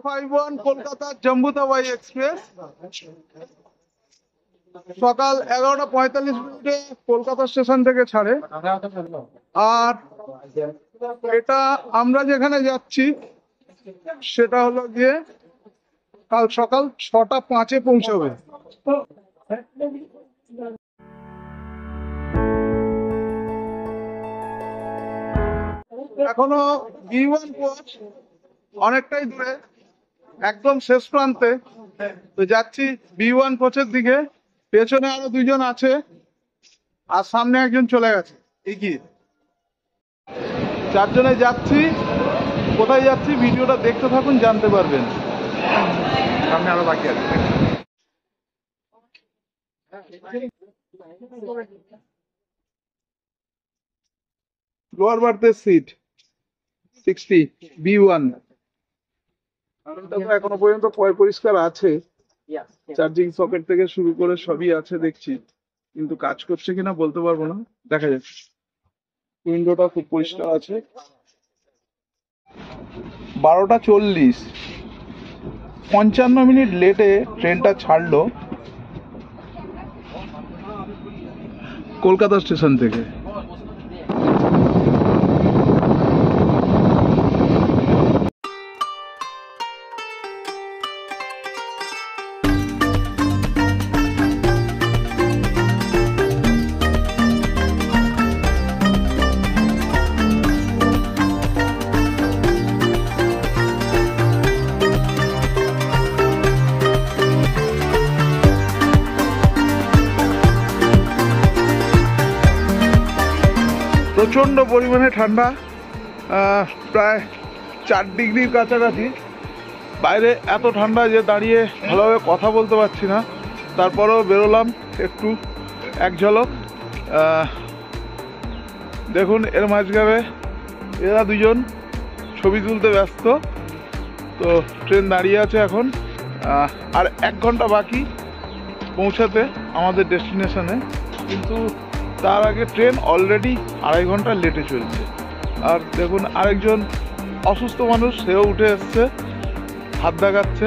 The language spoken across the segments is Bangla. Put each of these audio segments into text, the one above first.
051 কলকাতা জম্বুতাবাই এক্সপ্রেস সকাল 11:45 কলকাতা স্টেশন থেকে ছাড়ে। আর এটা আমরা যেখানে যাচ্ছি সেটা হলো গিয়ে কাল সকাল 6:05 পৌঁছবে। এখনো B1 কোচ অনেকটাই দূরে, একদম শেষ প্রান্তে। তো যাচ্ছি B1 কোচের দিকে। পেছনে আরো দুজন আছে আর সামনে একজন চলে গেছে এগিয়ে। চারজনে যাচ্ছি। কোথায় যাচ্ছি ভিডিওটা দেখতে থাকুন, জানতে পারবেন। সামনে আরো বাকি আছে। লোয়ার বার্থের সিট 60 B1। এখনো পর্যন্ত পরিষ্কার আছে, চার্জিং সকেট থেকে শুরু করে সবই আছে দেখছি, কিন্তু কাজ করছে কিনা বলতে পারবো না, দেখা যাক। উইন্ডোটা খুব পরিষ্কার আছে। 12:40, 55 মিনিট লেটে ট্রেনটা ছাড়লো কলকাতা স্টেশন থেকে। প্রচণ্ড পরিমাণে ঠান্ডা, প্রায় 4 ডিগ্রির কাছাকাছি। বাইরে এত ঠান্ডা যে দাঁড়িয়ে ভালোভাবে কথা বলতে পারছি না। তারপরেও বেরোলাম একটু এক ঝলক। দেখুন এর মাঝখানে এরা দুজন ছবি তুলতে ব্যস্ত। তো ট্রেন দাঁড়িয়ে আছে এখন, আর 1 ঘন্টা বাকি পৌঁছাতে আমাদের ডেস্টিনেশনে। কিন্তু তার আগে ট্রেন অলরেডি 2.5 ঘন্টা লেটে চলছে। আর দেখুন আরেকজন অসুস্থ মানুষ, সেও উঠে এসছে, হাত দেখাচ্ছে।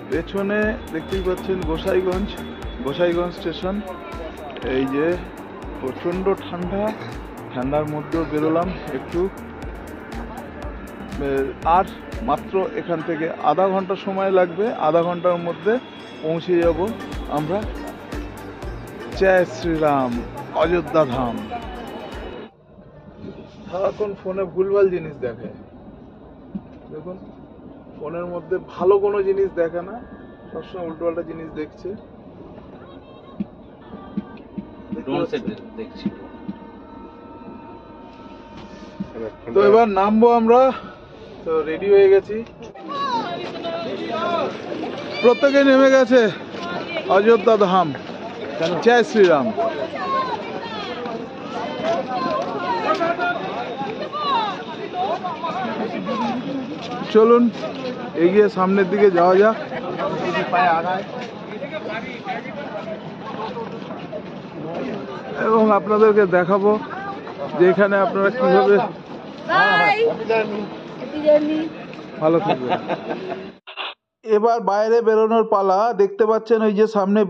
পেছনে দেখতেই পাচ্ছেন গোসাইগঞ্জ স্টেশন। এই যে প্রচণ্ড ঠান্ডার মধ্যেও বেরোলাম একটু। আর মাত্র এখান থেকে আধা ঘন্টা সময় লাগবে। আধা ঘন্টার মধ্যে পৌঁছে যাব আমরা জয় শ্রীরাম অযোধ্যা ধাম। সারাক্ষণ ফোনে ভুলভাল জিনিস দেখে। দেখুন ফোনের মধ্যে ভালো কোনো জিনিস দেখে না, সবসময় উল্টোপাল্টা জিনিস দেখছে। তো এবার নামবো আমরা। তো রেডি হয়ে গেছি, প্রত্যেকে নেমে গেছে। অযোধ্যা ধাম, জয় শ্রীরাম। চলুন এগিয়ে সামনের দিকে যাওয়া যাক। এবং আপনাদেরকে দেখাবো যে এখানে আপনারা কিভাবে ভালো থাকবেন। এবার বাইরে বেরোনোর পালা। দেখতে পাচ্ছেন ওই যে সামনে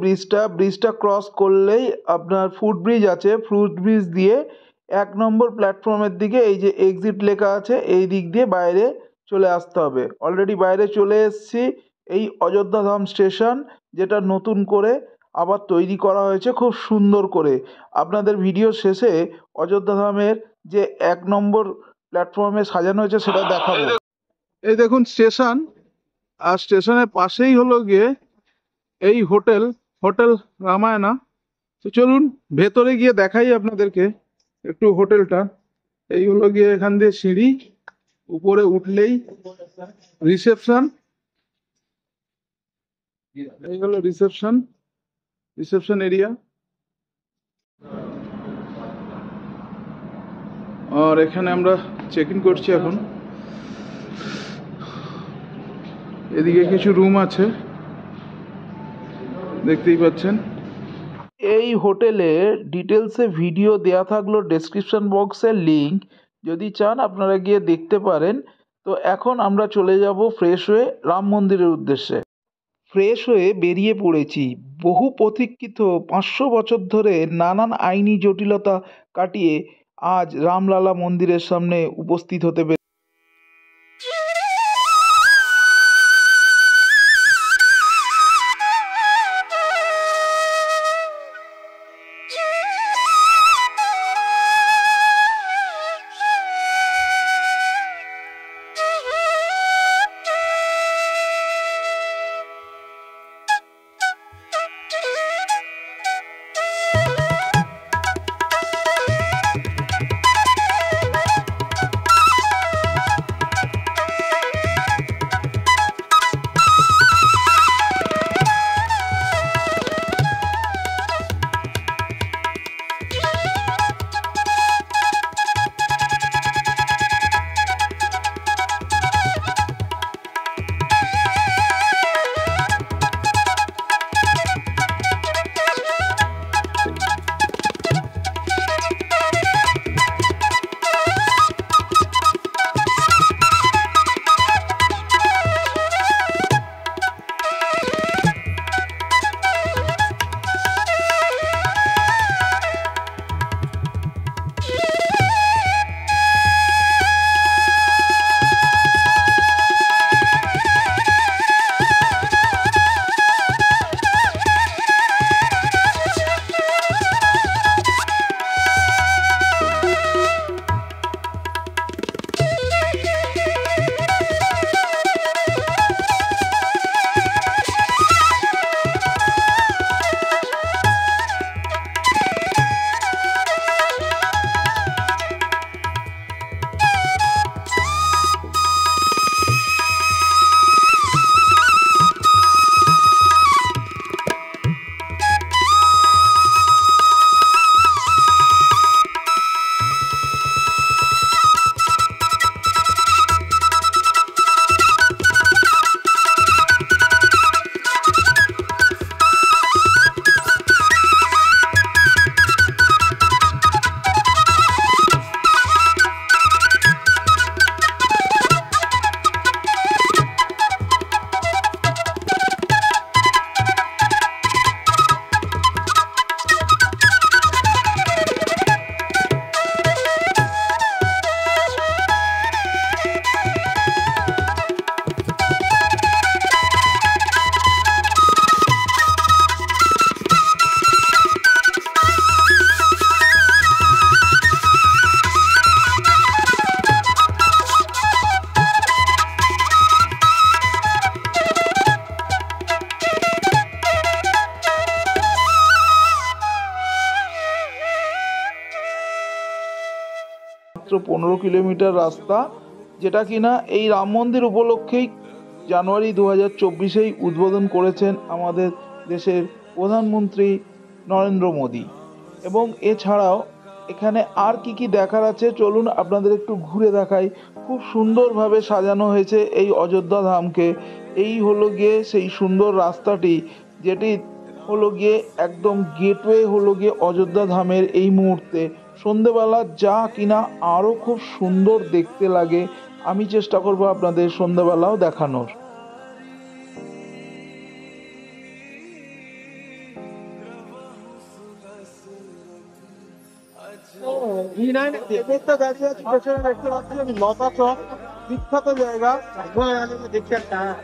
ব্রিজটা ক্রস করলেই আপনার ফুটব্রিজ আছে। ফুটব্রিজ দিয়ে 1 নম্বর প্ল্যাটফর্মের দিকে এই যে এক্সিট লেখা আছে, এই দিক দিয়ে বাইরে চলে আসতে হবে। অলরেডি বাইরে চলে এসেছি। এই অযোধ্যা ধাম স্টেশন, যেটা নতুন করে আবার তৈরি করা হয়েছে খুব সুন্দর করে। আপনাদের ভিডিও শেষে অযোধ্যা ধামের যে 1 নম্বর প্ল্যাটফর্মে সাজানো হয়েছে সেটা দেখাবো। এই দেখুন স্টেশন, আর স্টেশনের পাশেই হলো গিয়ে এই হোটেল রামায়ণা। তো চলুন ভেতরে গিয়ে দেখাই আপনাদেরকে একটু হোটেলটা। এই হলো গিয়ে এখান দিয়ে সিঁড়ি, উপরে উঠলেই রিসেপশন। এই হলো রিসেপশন এরিয়া। আর এখানে আমরা চেক ইন করছি এখন। এদিকে কিছু রুম আছে দেখতেই পাচ্ছেন। এই হোটেলের ডিটেলসে ভিডিও দেয়া থাকলো ডেসক্রিপশন বক্সের লিঙ্ক, যদি চান আপনারা গিয়ে দেখতে পারেন। তো এখন আমরা চলে যাব ফ্রেশ হয়ে রাম মন্দিরের উদ্দেশ্যে। ফ্রেশ হয়ে বেরিয়ে পড়েছি। বহু প্রতীক্ষিত 500 বছর ধরে নানান আইনি জটিলতা কাটিয়ে আজ রামলালা মন্দিরের সামনে উপস্থিত হতে পেরে। মাত্র 15 কিলোমিটার রাস্তা, যেটা কিনা এই রাম মন্দির উপলক্ষেই জানুয়ারি 2024-এই উদ্বোধন করেছেন আমাদের দেশের প্রধানমন্ত্রী নরেন্দ্র মোদী। এবং এছাড়াও এখানে আর কি কি দেখার আছে চলুন আপনাদের একটু ঘুরে দেখাই। খুব সুন্দরভাবে সাজানো হয়েছে এই অযোধ্যা ধামকে। এই হলো গিয়ে সেই সুন্দর রাস্তাটি, যেটি হলো গিয়ে একদম গেটওয়ে হলো গিয়ে অযোধ্যা ধামের। এই মুহূর্তে সন্ধেবেলা যা কিনা আরও খুব সুন্দর দেখতে লাগে, আমি চেষ্টা করব আপনাদের সন্ধেবেলাও দেখানোর। লতা চক বিখ্যাত জায়গা,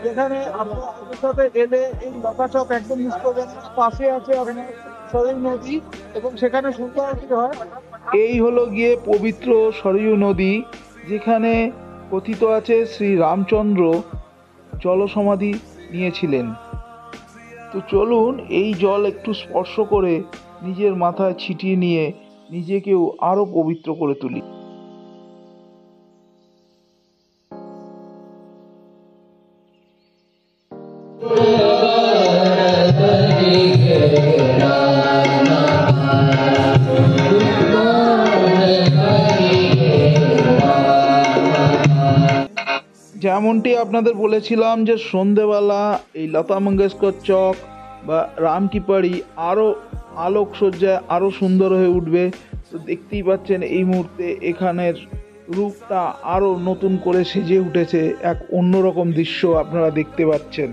যেখানে আপনার এলে এই লতা চক একদম মিস করবেন। পাশে আছে আপনার সরয়ূ নদী এবং সেখানে সুন্দর হয়। এই হলো গিয়ে পবিত্র সরয়ূ নদী, যেখানে কথিত আছে শ্রী রামচন্দ্র জলসমাধি নিয়েছিলেন। তো চলুন এই জল একটু স্পর্শ করে নিজের মাথায় ছিটিয়ে নিয়ে নিজেকেও আরো পবিত্র করে তুলি। যেমনটি আপনাদের বলেছিলাম যে সন্ধেবেলা এই লতা মঙ্গেশকর চক বা রাম কি পাড়ি আরও আলোকসজ্জায় আরও সুন্দর হয়ে উঠবে। তো দেখতেই পাচ্ছেন এই মুহূর্তে এখানের রূপটা আরও নতুন করে সেজে উঠেছে, এক অন্যরকম দৃশ্য আপনারা দেখতে পাচ্ছেন।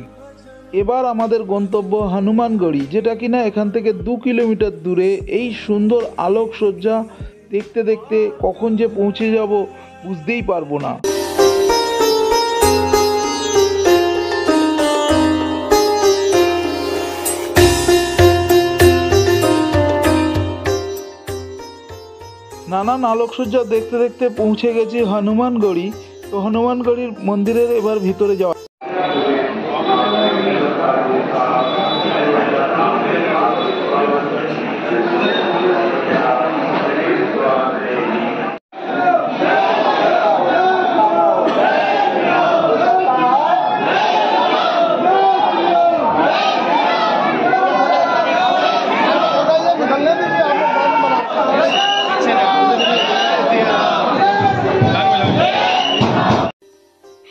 এবার আমাদের গন্তব্য হনুমানগড়ি, যেটা কিনা এখান থেকে 2 কিলোমিটার দূরে। এই সুন্দর আলোকসজ্জা দেখতে দেখতে কখন যে পৌঁছে যাব বুঝতেই পারবো না। নানান আলোকসজ্জা দেখতে দেখতে পৌঁছে গেছি হনুমানগড়ি। তো হনুমানগড়ির মন্দিরের এবার ভিতরে যাওয়া।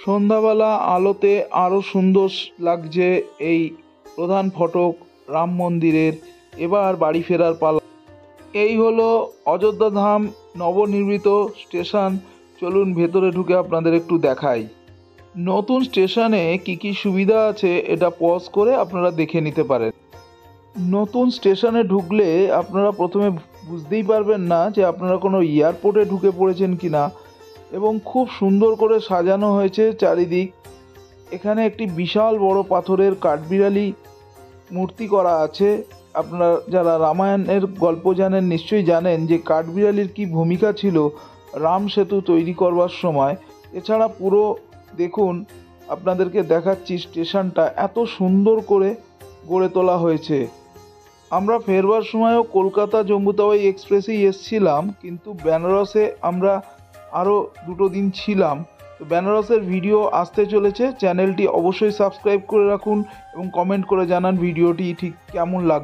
সন্ধ্যাবেলা আলোতে আরও সুন্দর লাগছে এই প্রধান ফটক রাম মন্দিরের। এবার বাড়ি ফেরার পালা। এই হলো অযোধ্যা ধাম নবনির্মিত স্টেশন। চলুন ভেতরে ঢুকে আপনাদের একটু দেখাই নতুন স্টেশনে কি কি সুবিধা আছে। এটা পজ করে আপনারা দেখে নিতে পারেন। নতুন স্টেশনে ঢুকলে আপনারা প্রথমে বুঝতেই পারবেন না যে আপনারা কোনো এয়ারপোর্টে ঢুকে পড়েছেন কি না, এবং খুব সুন্দর করে সাজানো হয়েছে চারিদিক। এখানে একটি বিশাল বড় পাথরের কাঠবিড়ালি মূর্তি করা আছে। আপনারা যারা রামায়ণের গল্প জানেন নিশ্চয়ই জানেন যে কাঠবিড়ালির কি ভূমিকা ছিল রাম সেতু তৈরি করবার সময়। এছাড়া পুরো দেখুন, আপনাদেরকে দেখাচ্ছি স্টেশনটা এত সুন্দর করে গড়ে তোলা হয়েছে। আমরা ফেরবার সময়ও কলকাতা জম্মু-তাওয়াই এক্সপ্রেসেই এসছিলাম, কিন্তু বেনারসে আমরা আরও 2 দিন ছিলাম। তো বেনারসের ভিডিও আসতে চলেছে। চ্যানেলটি অবশ্যই সাবস্ক্রাইব করে রাখুন এবং কমেন্ট করে জানান ভিডিওটি ঠিক কেমন লাগবে।